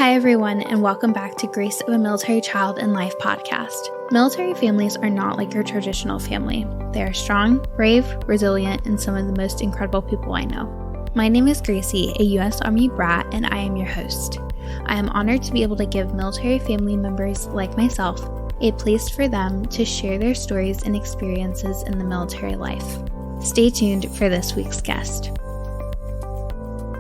Hi, everyone, and welcome back to Grace of a Military Child in Life podcast. Military families are not like your traditional family. They are strong, brave, resilient, and some of the most incredible people I know. My name is Gracie, a U.S. Army brat, and I am your host. I am honored to be able to give military family members like myself a place for them to share their stories and experiences in the military life. Stay tuned for this week's guest.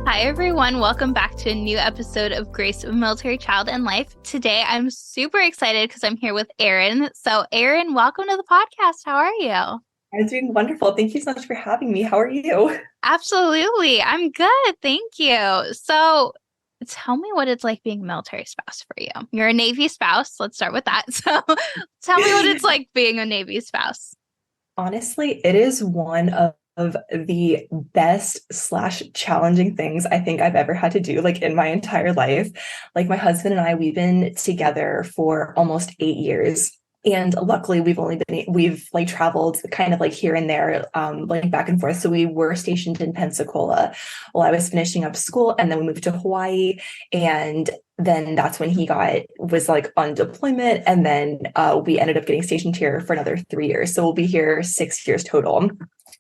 Hi, everyone. Welcome back to a new episode of Grace of a Military Child in Life. Today, I'm super excited because I'm here with Erin. So, Erin, welcome to the podcast. How are you? I'm doing wonderful. Thank you so much for having me. How are you? Absolutely. I'm good. Thank you. So, tell me what it's like being a military spouse for you. You're a Navy spouse. Let's start with that. So, tell me what it's like being a Navy spouse. Honestly, it is one of the best / challenging things I think I've ever had to do, like in my entire life. Like my husband and I, we've been together for almost 8 years. And luckily we've like traveled kind of like here and there, like back and forth. So we were stationed in Pensacola while I was finishing up school, and then we moved to Hawaii. And then that's when he was like on deployment. And then we ended up getting stationed here for another 3 years. So we'll be here 6 years total.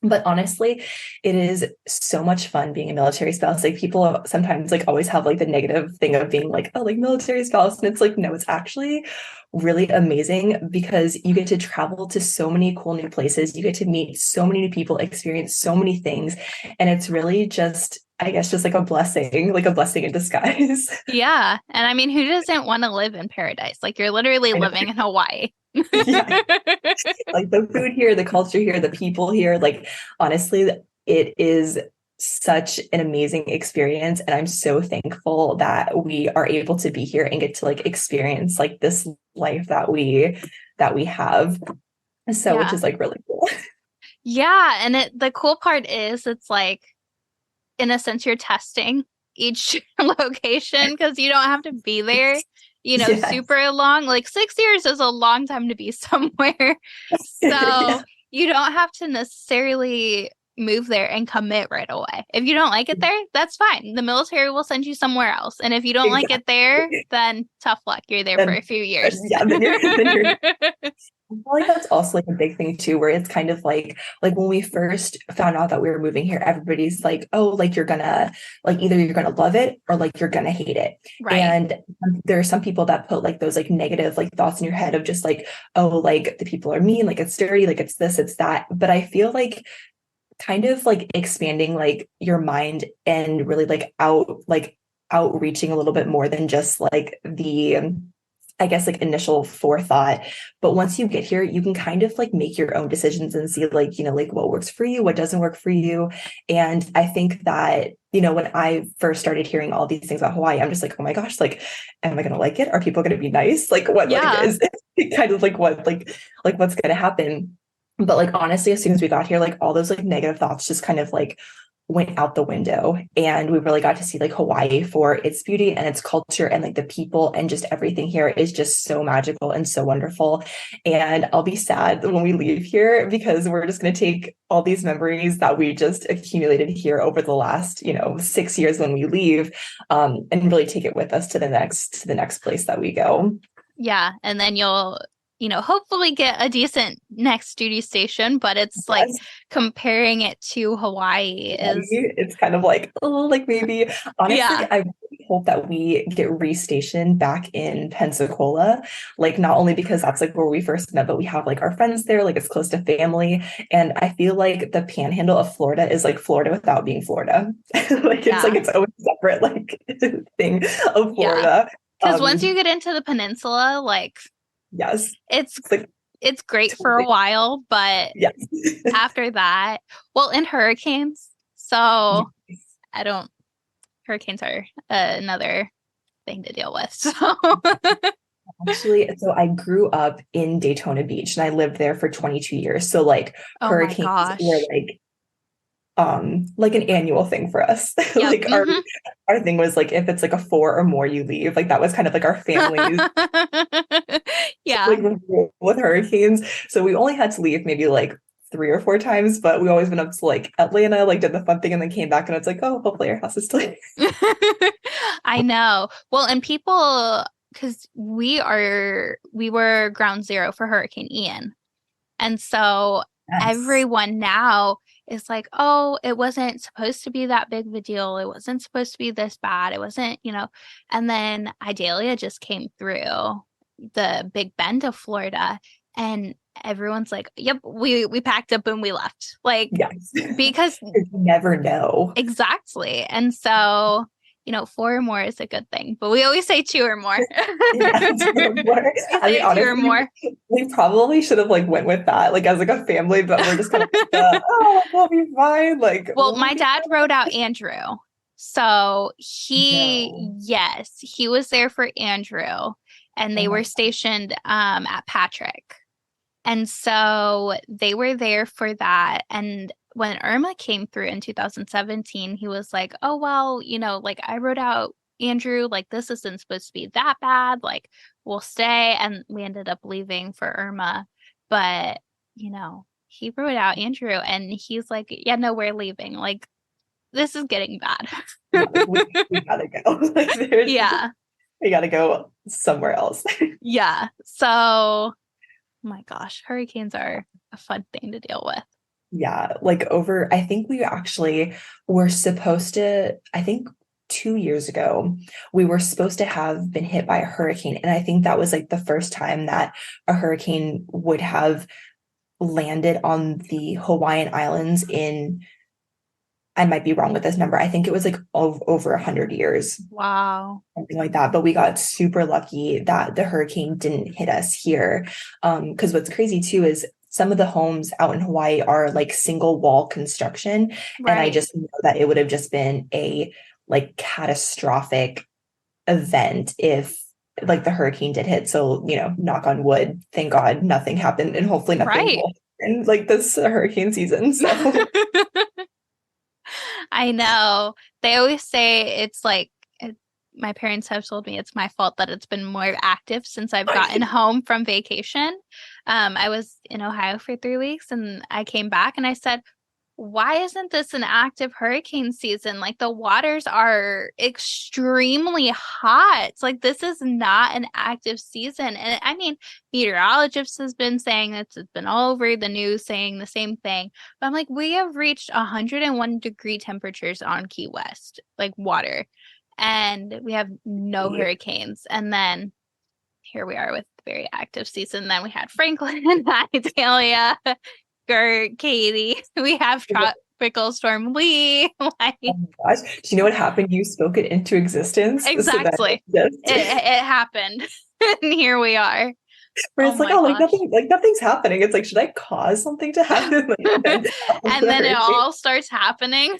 But honestly, it is so much fun being a military spouse. Like people sometimes like always have like the negative thing of being like, oh, like military spouse. And it's like, no, it's actually really amazing because you get to travel to so many cool new places. You get to meet so many new people, experience so many things. And it's really just, I guess, just like a blessing in disguise. Yeah. And I mean, who doesn't want to live in paradise? Like you're literally living in Hawaii. Yeah. Like the food here, the culture here, the people here, like honestly, it is such an amazing experience. And I'm so thankful that we are able to be here and get to like experience like this life that we have. So, which is like really cool. Yeah. And the cool part is it's like, in a sense, you're testing each location because you don't have to be there, Yes. super long. Like 6 years is a long time to be somewhere. So Yeah. you don't have to necessarily move there and commit right away. If you don't like it there, that's fine. The military will send you somewhere else. And if you don't like it there, then tough luck. You're there for a few years. Yeah, then you're I feel like that's also like a big thing too, where it's kind of like when we first found out that we were moving here, everybody's like, oh, like you're gonna like either you're gonna love it or like you're gonna hate it. Right. And there are some people that put like those like negative like thoughts in your head of just like, oh, like the people are mean, like it's dirty, like it's this, it's that. But I feel like kind of like expanding like your mind and really like outreaching a little bit more than just like the I guess like initial forethought. But once you get here, you can kind of like make your own decisions and see like, like what works for you, what doesn't work for you. And I think that, when I first started hearing all these things about Hawaii, I'm just like, oh my gosh, like, am I going to like it? Are people going to be nice? Like what like is it kind of like what, like what's going to happen? But like, honestly, as soon as we got here, like all those like negative thoughts just kind of like went out the window, and we really got to see like Hawaii for its beauty and its culture, and like the people and just everything here is just so magical and so wonderful. And I'll be sad when we leave here because we're just going to take all these memories that we just accumulated here over the last 6 years when we leave, and really take it with us to the next place that we go. Yeah. And then you'll hopefully get a decent next duty station, but it's like comparing it to Hawaii is it's kind of like, oh, like maybe honestly, I really hope that we get restationed back in Pensacola, like not only because that's like where we first met, but we have like our friends there, like it's close to family. And I feel like the panhandle of Florida is like Florida without being Florida. Like it's like its own separate like thing of Florida. Because once you get into the peninsula, like yes, it's great for a while, but yes. After that, well, in hurricanes, so hurricanes are another thing to deal with. So actually, so I grew up in Daytona Beach and I lived there for 22 years. So like hurricanes were like an annual thing for us. Yep. Like our thing was like if it's like a 4 or more you leave, like that was kind of like our family's like with hurricanes. So we only had to leave maybe like 3 or 4 times, but we always went up to like Atlanta, like did the fun thing and then came back and it's like, oh, hopefully our house is still here. I know. Well, and people, because we were ground zero for Hurricane Ian. And so Yes. everyone now is like, oh, it wasn't supposed to be that big of a deal. It wasn't supposed to be this bad. It wasn't, and then Idalia just came through the Big Bend of Florida, and everyone's like, yep, we packed up and we left. Like, Yes. because You never know. exactly. And so, 4 or more is a good thing, but we always say 2 or more. Yeah, 2 or more. I mean, Say 2 or honestly, more. we probably should have like went with that, like as like a family, but we're just kind of like, oh, we'll be fine. Like, Well, we'll my be dad fine. wrote out Andrew. So No. yes, he was there for Andrew, and Oh they my were stationed at Patrick. And so they were there for that. And when Irma came through in 2017, he was like, oh, well, like I wrote out Andrew, like this isn't supposed to be that bad. Like we'll stay. And we ended up leaving for Irma. But, he wrote out Andrew and he's like, yeah, no, we're leaving. Like this is getting bad. Yeah, like we gotta go. Like Yeah. we gotta go somewhere else. Yeah. So, my gosh, hurricanes are a fun thing to deal with. Yeah, like I think we actually were supposed to, I think 2 years ago, we were supposed to have been hit by a hurricane. And I think that was like the first time that a hurricane would have landed on the Hawaiian Islands in, I might be wrong with this number. I think it was like over 100 years, Wow. something like that. But we got super lucky that the hurricane didn't hit us here. Because what's crazy too is some of the homes out in Hawaii are like single wall construction. And I Right. just know that it would have just been a like catastrophic event if like the hurricane did hit. So, knock on wood, thank God nothing happened and hopefully nothing Right. will in like this hurricane season. So I know. They always say it's like, my parents have told me it's my fault that it's been more active since I've gotten home from vacation. I was in Ohio for 3 weeks and I came back and I said, why isn't this an active hurricane season? Like the waters are extremely hot. It's like this is not an active season. And I mean, meteorologists has been saying it's been all over the news saying the same thing. But I'm like, we have reached 101-degree temperatures on Key West, like water, and we have no hurricanes. And then here we are with very active season. Then we had Franklin, Idalia, Gert, Katie. We have Tropical Storm Lee. Like, oh my gosh. Do you know what happened? You spoke it into existence. exactly. So that It happened. And here we are. where Oh it's like, my oh, gosh. like nothing's happening. It's like, should I cause something to happen? Like, And then it all starts happening.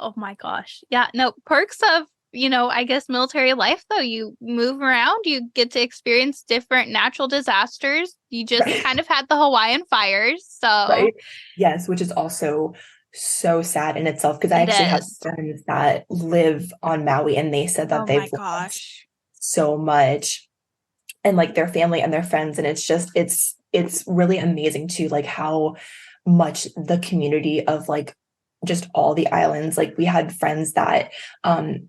Oh my gosh. Yeah, no, perks of, I guess military life though. You move around, you get to experience different natural disasters. You just right. kind of had the Hawaiian fires, so Right. Yes, which is also so sad in itself because I it actually have is. friends that live on Maui and they said that Oh my they've lost gosh. so much and like their family and their friends and it's really amazing too like how much the community of like just all the islands, like we had friends that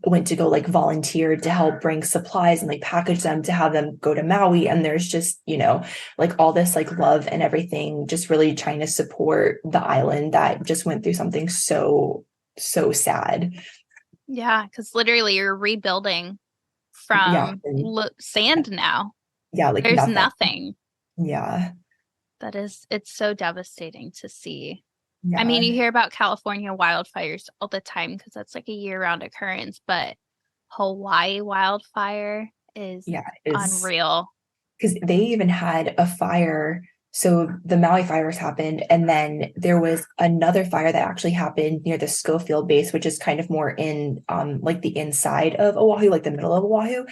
went to go like volunteer to help bring supplies and like package them to have them go to Maui, and there's just like all this like love and everything, just really trying to support the island that just went through something so sad. Yeah, because literally you're rebuilding Yeah. from sand now. Yeah, like There's nothing. nothing. Yeah. It's so devastating to see. I mean, you Yeah. hear about California wildfires all the time because that's like a year-round occurrence, but Hawaii wildfire is Yeah, is unreal. because they even had a fire. So the Maui fires happened, and then there was another fire that actually happened near the Schofield base, which is kind of more in like the inside of Oahu, like the middle of Oahu.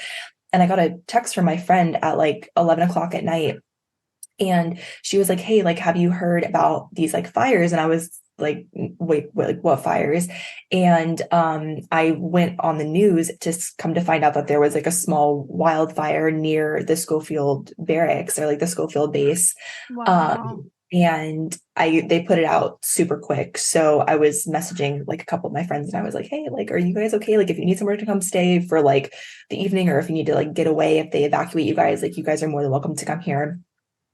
And I got a text from my friend at like 11 o'clock at night. And she was like, hey, like, have you heard about these like fires? And I was wait, like what fires. And I went on the news to come to find out that there was like a small wildfire near the Schofield barracks, or like the Schofield base. Wow. And they put it out super quick. So I was messaging like a couple of my friends, and I was like, hey, like, are you guys okay? Like, if you need somewhere to come stay for like the evening, or if you need to like get away, if they evacuate you guys, like, you guys are more than welcome to come here,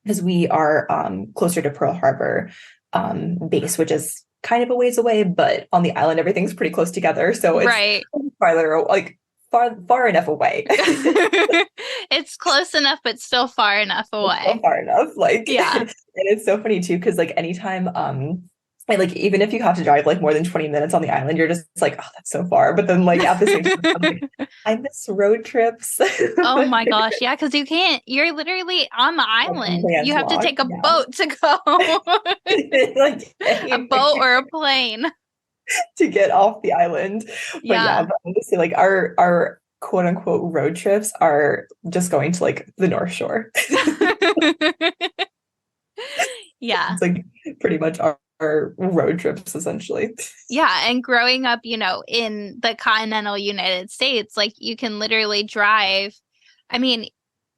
because we are closer to Pearl Harbor base, which is kind of a ways away, but on the island, everything's pretty close together. So it's Right. farther, like far enough away. It's close enough, but still far enough away. Still far enough. Like, yeah. And it's so funny too, because like anytime and like even if you have to drive like more than 20 minutes on the island, you're just like, oh, that's so far. But then like at the same time, I'm like, I miss road trips. Oh my gosh. Yeah, because you're literally on the island. You have to take a boat to go. Like a boat or a plane. To get off the island. But but honestly, like our quote unquote road trips are just going to like the North Shore. Yeah. It's like pretty much our road trips essentially. Yeah. And growing up, in the continental United States, like you can literally drive. I mean,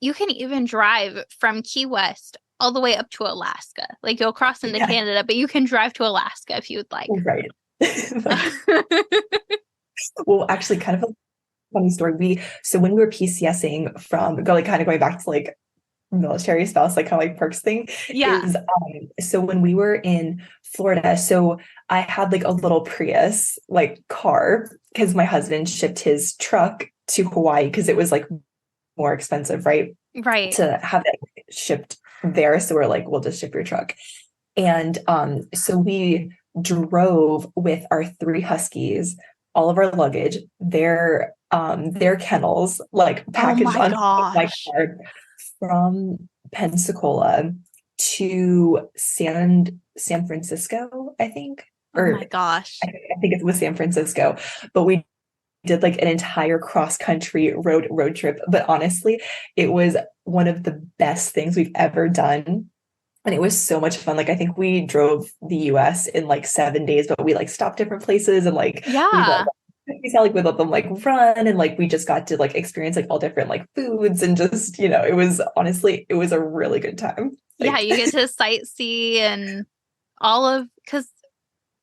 you can even drive from Key West all the way up to Alaska. Like you'll cross into Canada, but you can drive to Alaska if you would like. Right. Well, actually, kind of a funny story. So when we were PCSing from going back to like military spouse, like kind of like perks thing. Yeah. So when we were in Florida, so I had like a little Prius like car, because my husband shipped his truck to Hawaii because it was like more expensive, right? Right. To have it shipped there. So we're like, we'll just ship your truck. And so we drove with our 3 huskies, all of our luggage, their kennels, like packaged on my car, from Pensacola to San Francisco, I think. Oh my gosh. I think it was San Francisco. But we did like an entire cross-country road trip. But honestly, it was one of the best things we've ever done. And it was so much fun. Like, I think we drove the US in like 7 days, but we like stopped different places, and like we let them like run, and like we just got to like experience like all different like foods, and just, it was a really good time. Like, you get to sightsee and because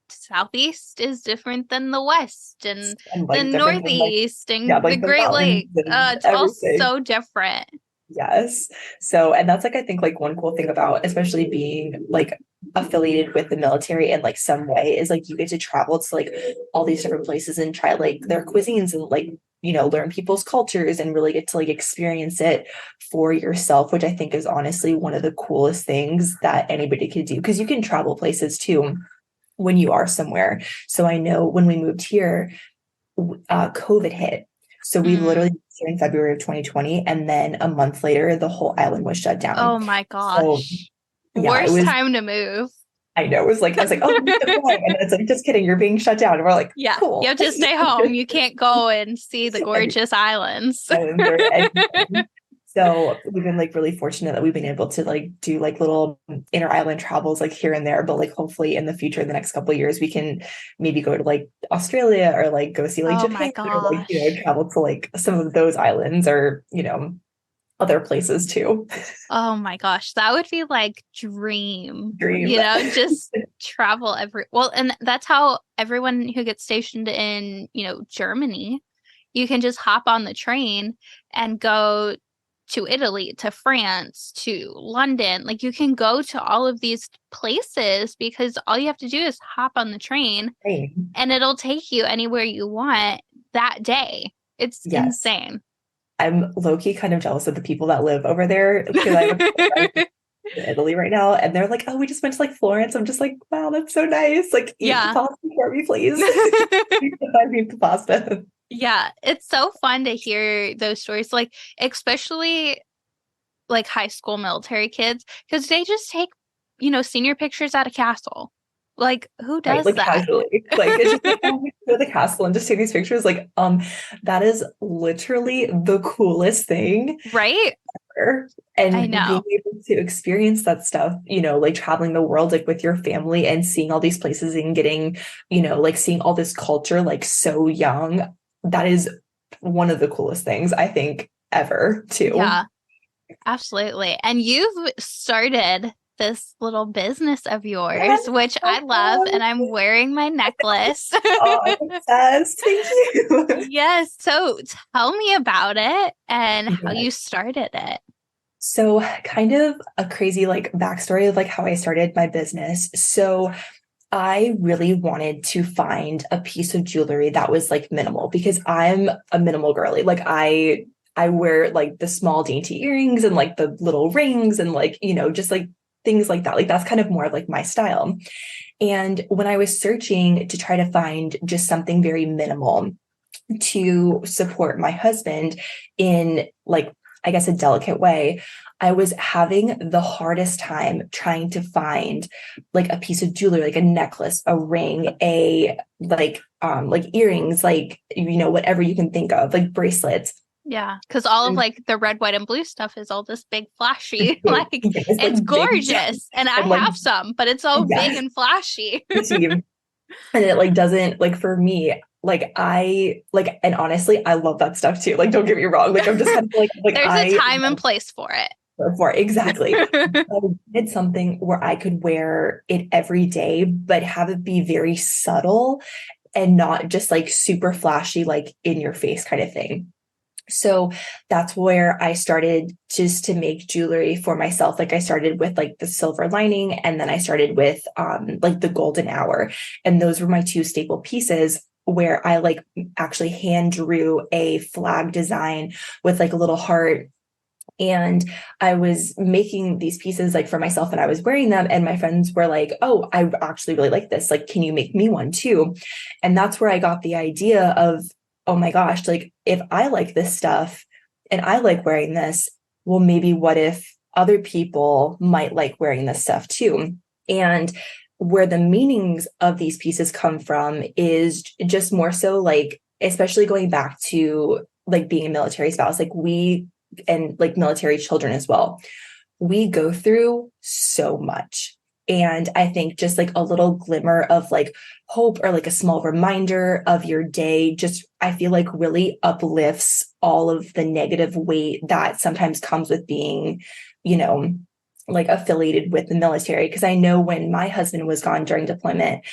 Southeast is different than the West and the Northeast and the Great Lakes. It's all so different. Yes. So, and that's like, I think like one cool thing about especially being like affiliated with the military in like some way is like you get to travel to like all these different places and try like their cuisines, and like, learn people's cultures, and really get to like experience it for yourself, which I think is honestly one of the coolest things that anybody could do, because you can travel places too when you are somewhere. So I know when we moved here, COVID hit. So we literally moved here in February of 2020, and then a month later, the whole island was shut down. Oh my gosh. So, worst time to move. I know. I was like, oh, and it's like, just kidding, you're being shut down. And we're like, yeah, cool. You have to stay home. You can't go and see the gorgeous islands. So we've been like really fortunate that we've been able to like do like little inter island travels like here and there, but like hopefully in the future, in the next couple of years, we can maybe go to like Australia, or like go see like Japan, or like, travel to like some of those islands, or other places too. Oh my gosh, that would be like dream. Just travel and that's how everyone who gets stationed in Germany, you can just hop on the train and go to Italy, to France, to London. Like, you can go to all of these places because all you have to do is hop on the train and it'll take you anywhere you want that day. It's insane. I'm low-key kind of jealous of the people that live over there, because I'm in Italy right now, and they're like, oh, we just went to like Florence. I'm just like, wow, that's so nice. Like, eat the pasta for me, please. Eat the pasta. Yeah, it's so fun to hear those stories, like especially like high school military kids, because they just take, senior pictures at a castle. Like, who does like, that? Casually. Like, it's just like, oh, we go to the castle and just take these pictures. Like, that is literally the coolest thing. Right? ever. I And being know. able to experience that stuff, like traveling the world, like with your family and seeing all these places and getting, like seeing all this culture, like so young, that is one of the coolest things I think ever too. Yeah, absolutely. And you've started this little business of yours, Yes, which I I love, know. and I'm wearing my necklace. Oh, I'm obsessed. Thank you. Yes. So tell me about it and how Yeah. you started it. So kind of a crazy like backstory of like how I started my business. So I really wanted to find a piece of jewelry that was like minimal because I'm a minimal girly. Like I wear like the small dainty earrings and like the little rings and like, just like things like that. Like that's kind of more of like my style. And when I was searching to try to find just something very minimal to support my husband in like, I guess, a delicate way, I was having the hardest time trying to find like a piece of jewelry, like a necklace, a ring, a like earrings, like, whatever you can think of, like bracelets. Yeah, because all of And like the red, white, and blue stuff is all this big flashy. Like it's it's like big gorgeous. And I and like, have some, but it's all big yes, and flashy. and it like doesn't like for me like I like and honestly I love that stuff too, like don't get me wrong, like I'm just kind of like There's a I time and place for for it. Exactly. it. I wanted something where I could wear it every day, but have it be very subtle and not just like super flashy, like in your face kind of thing. So that's where I started just to make jewelry for myself. Like I started with like the silver lining and then I started with like the golden hour. And those were my two staple pieces where I like actually hand drew a flag design with like a little heart, and I was making these pieces like for myself and I was wearing them. And my friends were like, oh, I actually really like this. Like, can you make me one too? And that's where I got the idea of, oh my gosh, like if I like this stuff and I like wearing this, well, maybe what if other people might like wearing this stuff too? And where the meanings of these pieces come from is just more so like, especially going back to like being a military spouse, like we and like military children as well. We go through so much. And I think just like a little glimmer of like hope or like a small reminder of your day, just I feel like really uplifts all of the negative weight that sometimes comes with being, you know, like affiliated with the military. Cause I know when my husband was gone during deployment,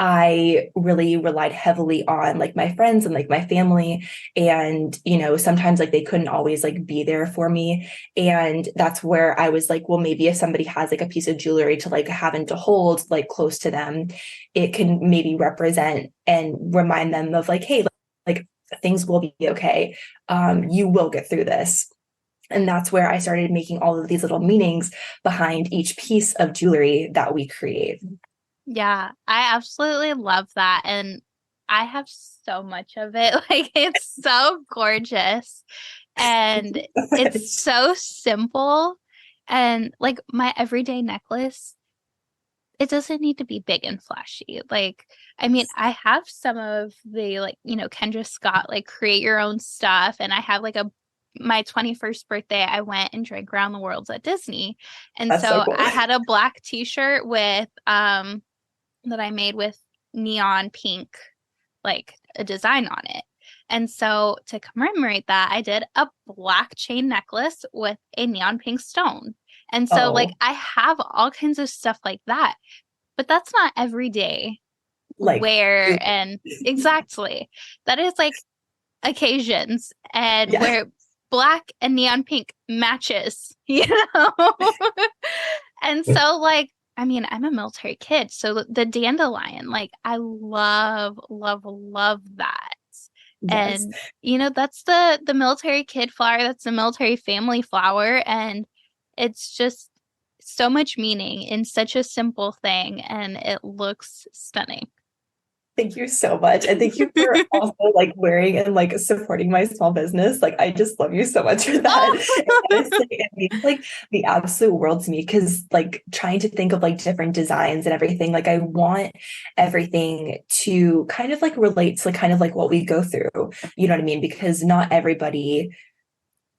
I really relied heavily on like my friends and like my family. And, sometimes like they couldn't always like be there for me. And that's where I was like, well, maybe if somebody has like a piece of jewelry to like have and to hold like close to them, it can maybe represent and remind them of like, hey, like things will be okay. You will get through this. And that's where I started making all of these little meanings behind each piece of jewelry that we create. Yeah, I absolutely love that. And I have so much of it. Like, it's so gorgeous and it's so simple. And like my everyday necklace, it doesn't need to be big and flashy. Like, I mean, I have some of the like, Kendra Scott, like create your own stuff. And I have like my 21st birthday, I went and drank around the worlds at Disney. And That's so so cool. I had a black t-shirt with, that I made with neon pink, like a design on it. And so to commemorate that, I did a black chain necklace with a neon pink stone. And so like Oh, I have all kinds of stuff like that, but that's not everyday like, wear. And exactly, that is like occasions and yeah. where black and neon pink matches, And so like, I mean, I'm a military kid, so the dandelion, like I love, love, love that. Yes. And that's the military kid flower, that's the military family flower, and it's just so much meaning in such a simple thing, and it looks stunning. Thank you so much. And thank you for also like wearing and like supporting my small business. Like, I just love you so much for that. Honestly, it means like the absolute world to me because like trying to think of like different designs and everything, like I want everything to kind of like relate to like kind of like what we go through. You know what I mean? Because not everybody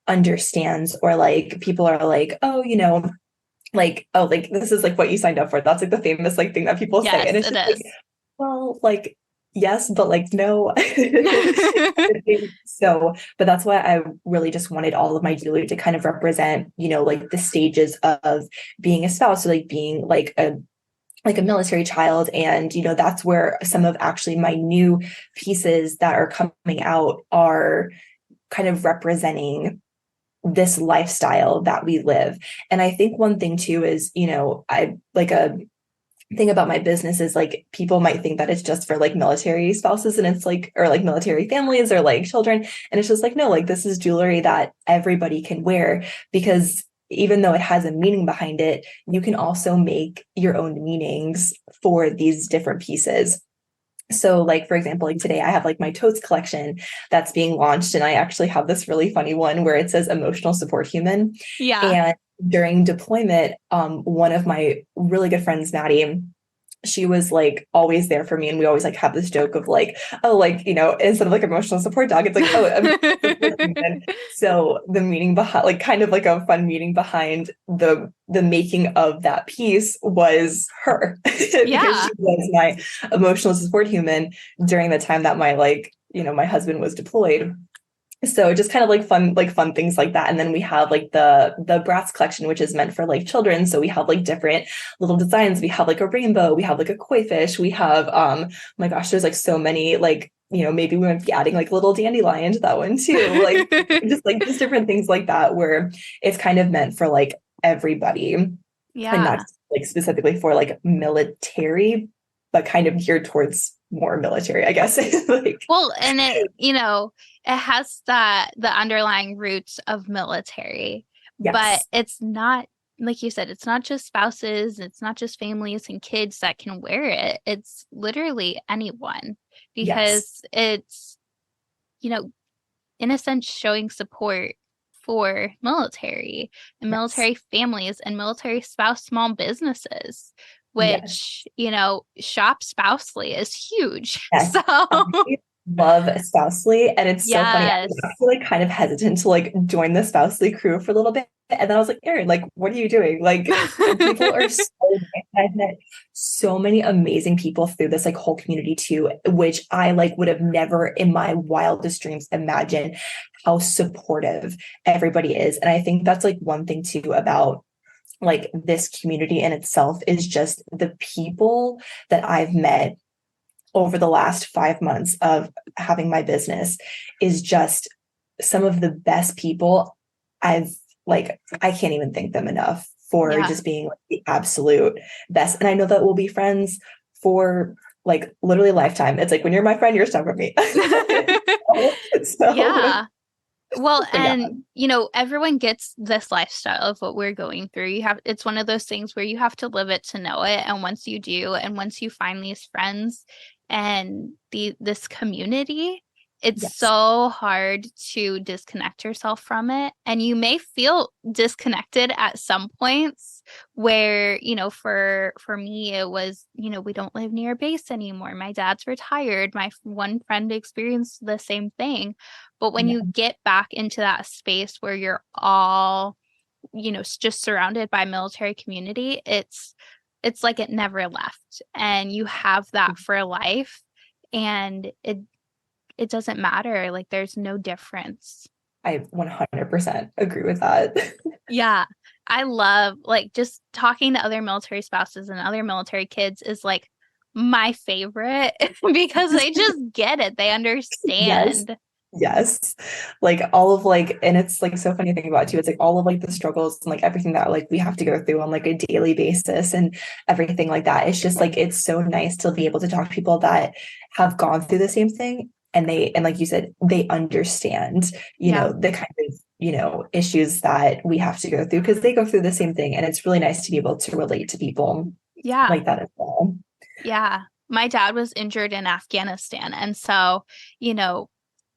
understands, or like people are like, oh, like, oh, like this is like what you signed up for. That's like the famous like thing that people say. Yes, And it's it just like, is. well, like, yes, but like, no. So, but that's why I really just wanted all of my jewelry to kind of represent, like the stages of being a spouse, so like being like a military child. And, that's where some of actually my new pieces that are coming out are kind of representing this lifestyle that we live. And I think one thing too is, I like a thing about my business is like people might think that it's just for like military spouses, and it's like, or like military families or like children. And it's just like, no, like this is jewelry that everybody can wear, because even though it has a meaning behind it, you can also make your own meanings for these different pieces. So like, for example, like today I have like my totes collection that's being launched, and I actually have this really funny one where it says emotional support human. Yeah. And during deployment, one of my really good friends, Maddie, she was like always there for me. And we always like have this joke of like, oh, like, instead of like emotional support dog, it's like, oh, emotional support human. So the meaning behind, like, kind of like a fun meaning behind the making of that piece was her, because Yeah. she was my emotional support human during the time that my like, my husband was deployed. So just kind of like fun things like that. And then we have like the brass collection, which is meant for like children. So we have like different little designs. We have like a rainbow, we have like a koi fish, we have my gosh, there's like so many, like, maybe we might be adding like a little dandelion to that one too. Like just different things like that, where it's kind of meant for like everybody, and not Yeah. like specifically for like military, but kind of geared towards more military, I guess. Like, Well, and it has the underlying roots of military, but yes. it's not, like you said, it's not just spouses, it's not just families and kids that can wear it. It's literally anyone, Yes. because it's, you know, in a sense, showing support for military and Yes. military families and military spouse small businesess, Yes. which, shop spousely is huge. Yes. So, I love Spousely. And it's so funny. I was yes. actually like kind of hesitant to like join the Spousely crew for a little bit. And then I was like, Erin, like, what are you doing? Like, people are so nice. I've met so many amazing people through this like whole community too, which I like would have never in my wildest dreams imagined how supportive everybody is. And I think that's like one thing too about like this community in itself, is just the people that I've met over the last 5 months of having my business, is just some of the best people I've like, I can't even thank them enough for Yeah. just being like the absolute best. And I know that we'll be friends for like literally a lifetime. It's like, when you're my friend, you're stuck with me. So, Yeah. Well, but yeah, and everyone gets this lifestyle of what we're going through. It's one of those things where you have to live it to know it. And once you do, and once you find these friends and this community, it's yes, so hard to disconnect yourself from it. And you may feel disconnected at some points where, for me, it was, we don't live near base anymore. My dad's retired. My one friend experienced the same thing. But when yeah, you get back into that space where you're all, just surrounded by military community, it's like it never left. And you have that for life. And it doesn't matter. Like, there's no difference. I 100% agree with that. Yeah. I love, like, just talking to other military spouses and other military kids is like my favorite because they just get it. They Yes. understand. Yes. Like all of like, and it's like so funny to think about too. It's like all of like the struggles and like everything that like we have to go through on like a daily basis and everything like that. It's just like, it's so nice to be able to talk to people that have gone through the same thing. And like you said, they understand, Yeah. the kind of, issues that we have to go through, because they go through the same thing. And it's really nice to be able to relate to people Yeah. like that as well. Yeah. My dad was injured in Afghanistan. And so,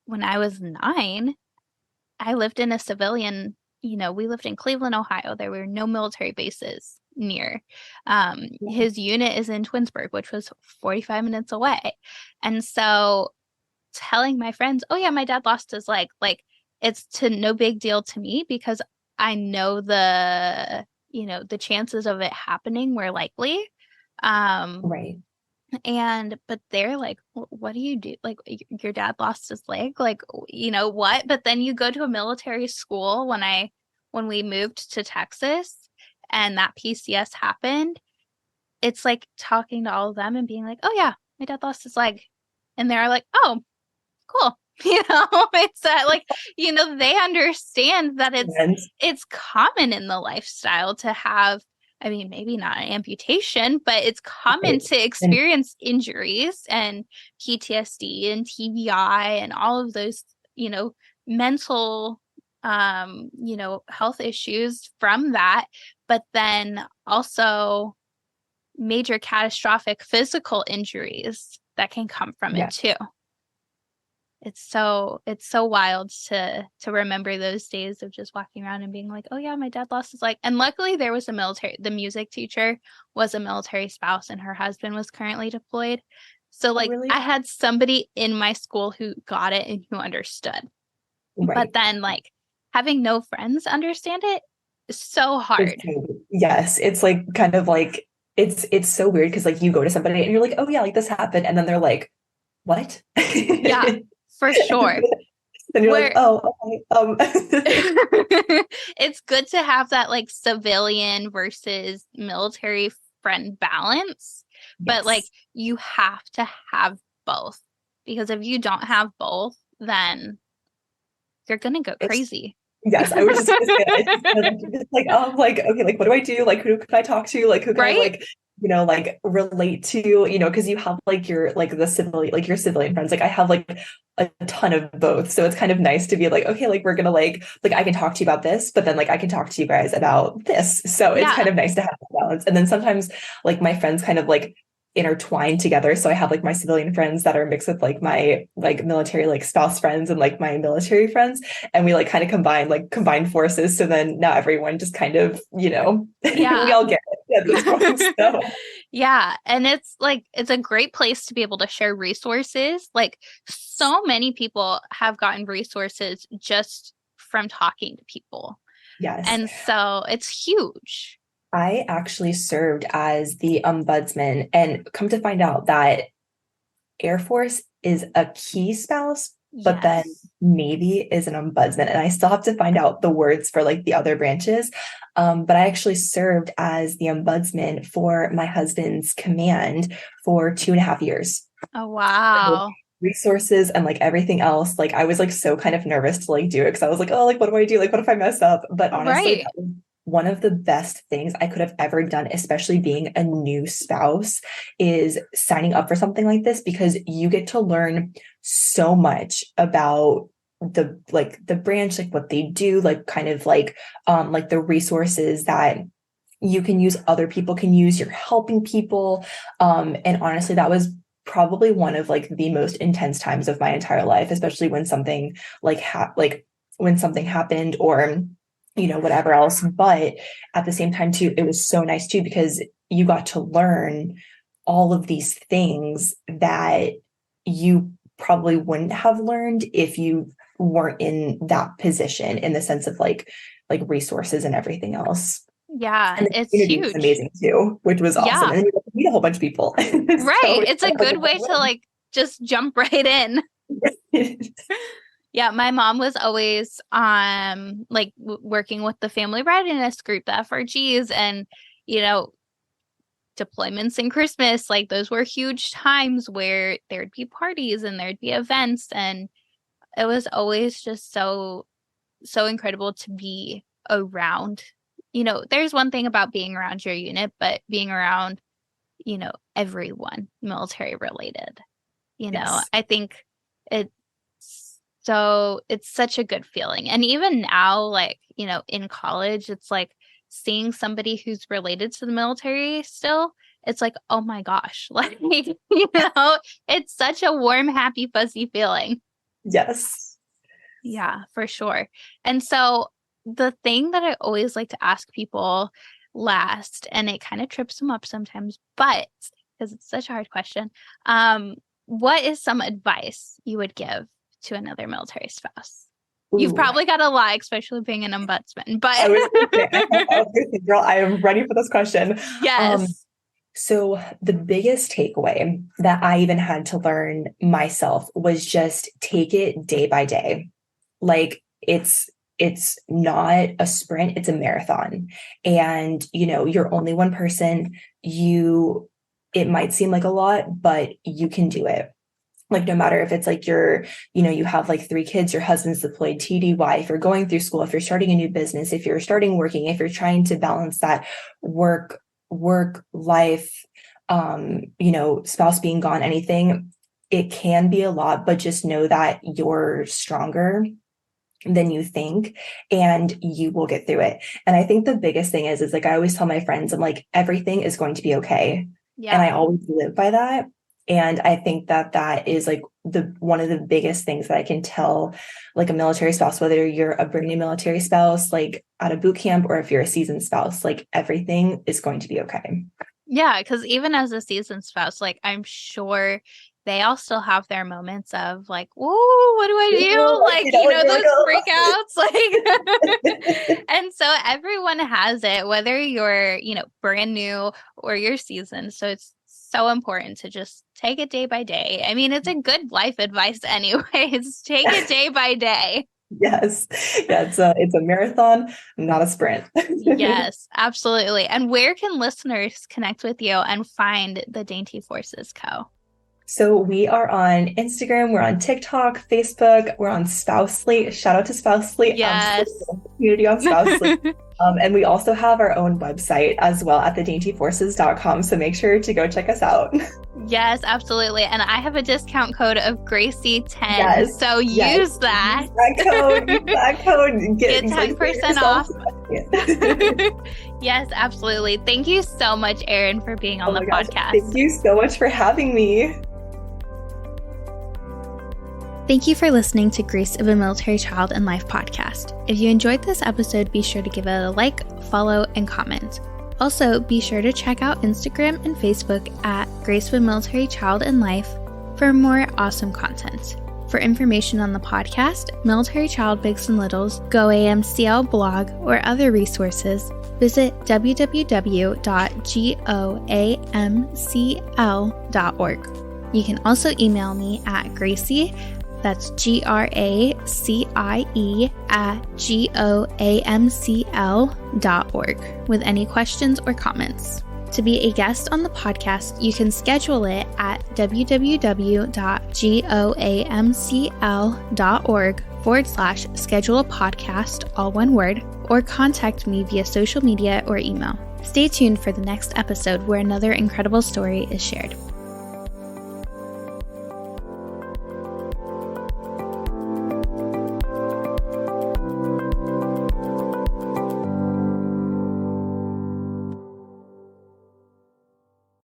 when I was 9, I lived in a civilian, we lived in Cleveland, Ohio. There were no military bases near. His unit is in Twinsburg, which was 45 minutes away. And so telling my friends, oh yeah, my dad lost his leg, like it's to no big deal to me because I know the chances of it happening were likely. Um, Right. but they're like, what do you do? Like, your dad lost his leg, like, what? But then you go to a military school when we moved to Texas and that PCS happened, it's like talking to all of them and being like, oh yeah, my dad lost his leg. And they're like, oh, cool. It's that like, they understand that And it's common in the lifestyle to have, I mean, maybe not an amputation, but it's common right. to And experience injuries and PTSD and TBI and all of those, mental, health issues from that. But then also major catastrophic physical injuries that can come from it yeah, too. It's so wild to remember those days of just walking around and being like, oh yeah, my dad lost his leg. And luckily there was the music teacher was a military spouse and her husband was currently deployed. So oh, like really? I had somebody in my school who got it and who understood. But Right. then like having no friends understand it is so hard. Yes, it's like kind of like it's so weird because like you go to somebody and you're like, oh yeah, like this happened, and then they're like, what? Yeah, for sure. Then you're like, Where oh, okay. it's good to have that like civilian versus military friend balance, but like Yes. you have to have both because if you don't have both, then you're gonna go It's crazy. yes, I was just gonna say that. It's just kind of like, you're just like, okay, like what do I do? Like who can I talk to? Like who can I Right? like, like relate to, because you have like your like the civilian, like your civilian friends. Like I have like a ton of both. So it's kind of nice to be like, okay, like we're gonna like I can talk to you about this, but then like I can talk to you guys about this. So it's kind Yeah. of nice to have that balance. And then sometimes like my friends kind of like intertwined together. So I have like my civilian friends that are mixed with like my like military like spouse friends and like my military friends. And we like kind of combine forces. So then now everyone just kind of, we Yeah. all get it at this point. So Yeah. And it's like, it's a great place to be able to share resources. Like, so many people have gotten resources just from talking to people. yes. And so it's huge. I actually served as the ombudsman and come to find out that Air Force is a key spouse, but then Yes. Navy is an ombudsman. And I still have to find out the words for like the other branches. But I actually served as the ombudsman for my husband's command for 2.5 years. Oh, So wow. resources and like everything else, like I was like so kind of nervous to like do it because I was like, oh, like what do I do? Like what if I mess up? But honestly, Right. that was one of the best things I could have ever done, especially being a new spouse, is signing up for something like this because you get to learn so much about the branch, like what they do, like kind of like the resources that you can use, other people can use, you're helping people. And honestly, that was probably one of like the most intense times of my entire life, especially when something like when something happened or whatever else. But at the same time too, it was so nice too because you got to learn all of these things that you probably wouldn't have learned if you weren't in that position, in the sense of like resources and everything else. Yeah. And the It's community was huge. amazing too, which was awesome. Yeah. And then you got to meet a whole bunch of people. So Right. it's It's a kind of like good way to like just jump right in. a win. Yeah, my mom was always like working with the family readiness group, the FRGs, and you know, deployments and Christmas, like those were huge times where there'd be parties and there'd be events, and it was always just so incredible to be around. There's one thing about being around your unit, but being around, everyone military related. Yes. I think it's it's such a good feeling. And even now, like, in college, it's like seeing somebody who's related to the military still, it's like, oh my gosh, like, it's such a warm, happy, fuzzy feeling. Yes. Yeah, for sure. And so the thing that I always like to ask people last, and it kind of trips them up sometimes, but because it's such a hard question, what is some advice you would give to another military spouse? You've Ooh. probably got a lot, especially being an ombudsman, but Girl, I am ready for this question. yes. So the biggest takeaway that I even had to learn myself was just take it day by day. Like it's not a sprint, it's a marathon. And you're only one person. It might seem like a lot, but you can do it. Like, no matter if it's like you have like 3 kids, your husband's deployed TDY, if you're going through school, if you're starting a new business, if you're starting working, if you're trying to balance that work life, spouse being gone, anything, it can be a lot, but just know that you're stronger than you think and you will get through it. And I think the biggest thing is like, I always tell my friends, I'm like, everything is going to be okay. Yeah. And I always live by that. And I think that is like one of the biggest things that I can tell like a military spouse, whether you're a brand new military spouse, like at a boot camp, or if you're a seasoned spouse, like everything is going to be okay. Yeah. Cause even as a seasoned spouse, like I'm sure they all still have their moments of like, whoa, what do I do? Like, those freakouts, like, and so everyone has it, whether you're, brand new or you're seasoned. So it's so important to just take it day by day. I mean, it's a good life advice anyways. Take it day by day. Yes. Yeah, it's a marathon, not a sprint. Yes, absolutely. And where can listeners connect with you and find the Dainty Forces Co? So we are on Instagram, we're on TikTok, Facebook, we're on Spousely. Shout out to Spousely. Yes. Community on Spousely. And we also have our own website as well at thedaintyforces.com. So make sure to go check us out. Yes, absolutely. And I have a discount code of Gracie10. Yes, so use that. Use that code. Get 10% off. Yes, absolutely. Thank you so much, Erin, for being on the podcast. Thank you so much for having me. Thank you for listening to Grace of a Military Child and Life podcast. If you enjoyed this episode, be sure to give it a like, follow, and comment. Also, be sure to check out Instagram and Facebook at Grace of a Military Child and Life for more awesome content. For information on the podcast, Military Child Bigs and Littles, GoAMCL blog, or other resources, visit www.goamcl.org. You can also email me at Gracie, that's Gracie @goamcl.org with any questions or comments. To be a guest on the podcast, you can schedule it at www.goamcl.org/schedule a podcast, all one word, or contact me via social media or email. Stay tuned for the next episode where another incredible story is shared.